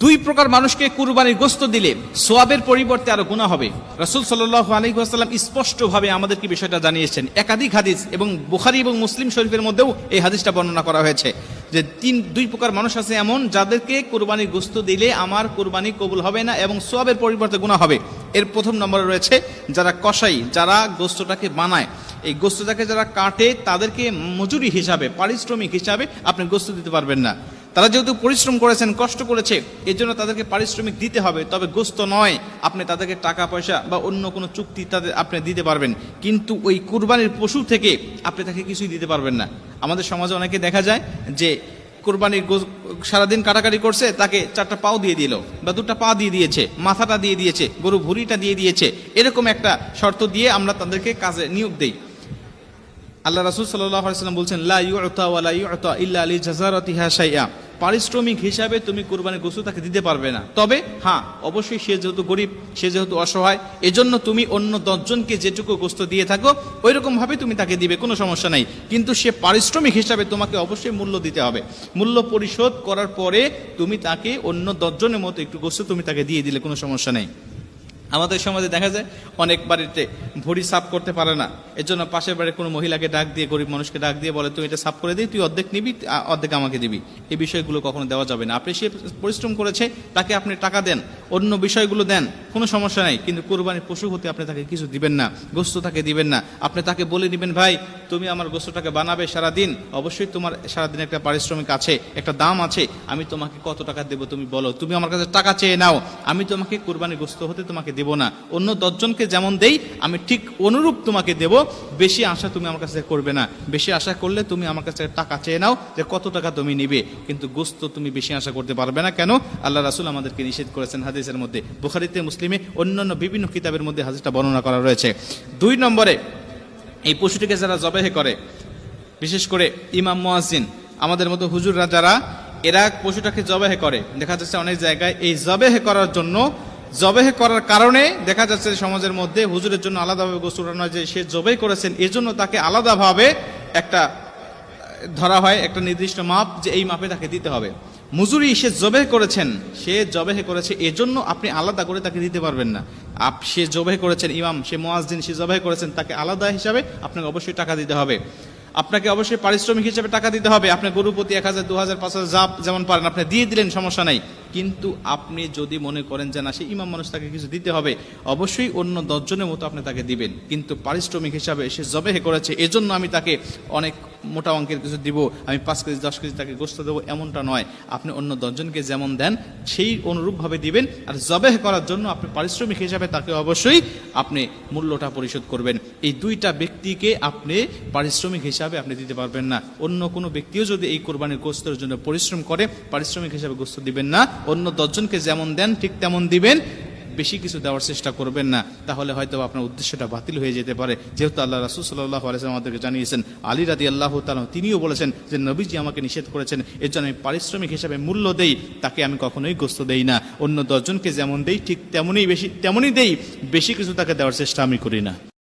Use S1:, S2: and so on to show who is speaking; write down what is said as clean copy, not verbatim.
S1: দুই প্রকার মানুষকে কুরবানির গোশত দিলে সোয়াবের পরিবর্তে আরো গুনাহ হবে। রাসূল সাল্লাল্লাহু আলাইহি ওয়াসাল্লাম স্পষ্টভাবে আমাদেরকে বিষয়টা জানিয়েছেন। একাধিক হাদিস এবং বুখারী এবং মুসলিম শরীফের মধ্যেও এই হাদিসটা বর্ণনা করা হয়েছে যে দুই প্রকার মানুষ আছে এমন, যাদেরকে কুরবানির গোশত দিলে আমার কুরবানি কবুল হবে না এবং সোয়াবের পরিবর্তে গুনাহ হবে। এর প্রথম নম্বরে রয়েছে যারা কসাই, যারা গোশতটাকে বানায়, এই গোশতটাকে যারা কাটে, তাদেরকে মজুরি হিসাবে, পারিশ্রমিক হিসাবে আপনি গোশত দিতে পারবেন না। তারা যেহেতু পরিশ্রম করেছেন, কষ্ট করেছে, এর জন্য তাদেরকে পারিশ্রমিক দিতে হবে, তবে গোশত নয়। আপনি তাদেরকে টাকা পয়সা বা অন্য কোনো চুক্তি তাদের আপনি দিতে পারবেন, কিন্তু ওই কুরবানির পশু থেকে আপনি তাকে কিছুই দিতে পারবেন না। আমাদের সমাজে অনেকে দেখা যায় যে কুরবানির সারাদিন কাটাকাটি করছে, তাকে 4টা পাও দিয়ে দিল বা 2টা পা দিয়ে দিয়েছে, মাথাটা দিয়ে দিয়েছে, গরু ভুঁড়িটা দিয়ে দিয়েছে, এরকম একটা শর্ত দিয়ে আমরা তাদেরকে কাজে নিয়োগ দেই। আল্লাহ রাসূল সাল্লাল্লাহু আলাইহি ওয়াসাল্লাম বলছেন, লা ইউতা ওয়া লা ইউতা ইল্লা লিজাযারাতিহা শাইআ। পারিশ্রমিক হিসাবে তুমি কুরবানির গোশত তাকে দিতে পারবে না, তবে হ্যাঁ, অবশ্যই সে যেহেতু গরিব, সে যেহেতু অসহায়, এজন্য তুমি অন্য 10 জনকে যেটুকু গোশত দিয়ে থাকো ওইরকম ভাবে তুমি তাকে দিবে, কোনো সমস্যা নাই। কিন্তু সে পারিশ্রমিক হিসাবে তোমাকে অবশ্যই মূল্য দিতে হবে। মূল্য পরিশোধ করার পরে তুমি তাকে অন্য 10 জনের মতো একটু গোশত তুমি তাকে দিয়ে দিলে কোনো সমস্যা নেই। আমাদের সমাজে দেখা যায় অনেক বাড়িতে ভুঁড়ি সাফ করতে পারে না, এর জন্য পাশের বাড়ির কোনো মহিলাকে ডাক দিয়ে, গরিব মানুষকে ডাক দিয়ে বলে, তুই এটা সাফ করে দিই, তুই অর্ধেক নিবি, অর্ধেক আমাকে দিবি। এই বিষয়গুলো কখনো দেওয়া যাবে না। আপনি, সে পরিশ্রম করেছে, তাকে আপনি টাকা দেন, অন্য বিষয়গুলো দেন, কোনো সমস্যা নাই, কিন্তু কুরবানির পশু হতে আপনি তাকে কিছু দিবেন না, গোশত তাকে দিবেন না। আপনি তাকে বলে দিবেন, ভাই তুমি আমার গোশতটাকে বানাবে সারাদিন, অবশ্যই তোমার সারাদিন একটা পারিশ্রমিক আছে, একটা দাম আছে, আমি তোমাকে কত টাকা দেবো তুমি বলো, তুমি আমার কাছে টাকা চেয়ে নাও, আমি তোমাকে কুরবানির গোশত হতে তোমাকে দেব না। অন্য 10 জনকে যেমন দেই আমি ঠিক অনুরূপ তোমাকে দেব। বেশি আশা তুমি আমার কাছে করবে না। বেশি আশা করলে তুমি আমার কাছে টাকা চেয়ে নাও যে কত টাকা তুমি নিবে, কিন্তু গোশত তুমি বেশি আশা করতে পারবে না। কেন? আল্লাহ রাসূল আমাদেরকে নিষেধ করেছেন হাদিসের মধ্যে, বুখারীতে, মুসলিমে, অন্যান্য বিভিন্ন কিতাবের মধ্যে হাদিসটা বর্ণনা করা রয়েছে। 2 নম্বরে, এই পশুটিকে যারা জবাহ করে, বিশেষ করে ইমাম মুয়াজ্জিন, আমাদের মতো হুজুররা যারা, এরা পশুটাকে জবাহ করে, দেখা যাচ্ছে অনেক জায়গায় এই জবাহ করার জন্য, জবাহ করার কারণে দেখা যাচ্ছে সমাজের মধ্যে হুজুরের জন্য আলাদাভাবে গোশত নয়, যে সে জবাহ করেছেন এজন্য তাকে আলাদাভাবে একটা ধরা হয়, একটা নির্দিষ্ট মাপ, যে এই মাপে তাকে দিতে হবে। মজুরি সে জবাহ করেছেন, সে জবাহ করেছে, এজন্য আপনি আলাদা করে তাকে দিতে পারবেন না। সে জবাহ করেছেন, ইমাম, সে মুয়াজ্জিন, সে জবাহ করেছেন, তাকে আলাদা হিসাবে আপনাকে অবশ্যই টাকা দিতে হবে। আপনাকে অবশ্যই পারিশ্রমিক হিসেবে টাকা দিতে হবে। আপনি গরু প্রতি 1000, 2000, 5000 যা যেমন পারেন আপনি দিয়ে দিলেন, সমস্যা নাই। কিন্তু আপনি যদি মনে করেন যে না, সে ইমাম মানুষ, তাকে কিছু দিতে হবে, অবশ্যই অন্য 10 জনের মতো আপনি তাকে দিবেন, কিন্তু পারিশ্রমিক হিসাবে সে জবাহ করেছে এজন্য আমি তাকে অনেক মোটা অঙ্কের কিছু দিব, আমি 5 কেজি 10 কেজি তাকে গোশত দেবো, এমনটা নয়। আপনি অন্য 10 জনকে যেমন দেন সেই অনুরূপভাবে দিবেন, আর জবাহ করার জন্য আপনি পারিশ্রমিক হিসাবে তাকে অবশ্যই আপনি মূল্যটা পরিশোধ করবেন। এই 2টা ব্যক্তিকে আপনি পারিশ্রমিক হিসাবে আপনি দিতে পারবেন না। অন্য কোনো ব্যক্তিও যদি এই কোরবানির গোশতের জন্য পরিশ্রম করে, পারিশ্রমিক হিসাবে গোশত দিবেন না। অন্য 10 জনকে যেমন দেন ঠিক তেমন দিবেন, বেশি কিছু দেওয়ার চেষ্টা করবেন না, তাহলে হয়তো আপনার উদ্দেশ্যটা বাতিল হয়ে যেতে পারে। যেহেতু আল্লাহ রাসূল সাল্লাল্লাহু আলাইহি ওয়াসাল্লাম আমাদেরকে জানিয়েছেন, আলী রাদিয়াল্লাহু তাআলা তিনিও বলেছেন যে নবীজি আমাকে নিষেধ করেছেন, এর জন্য আমি পারিশ্রমিক হিসাবে মূল্য দেই, তাকে আমি কখনোই গোশত দেই না। অন্য 10 জনকে যেমন দেই ঠিক তেমনই দেই, বেশি কিছু তাকে দেওয়ার চেষ্টা আমি করি না।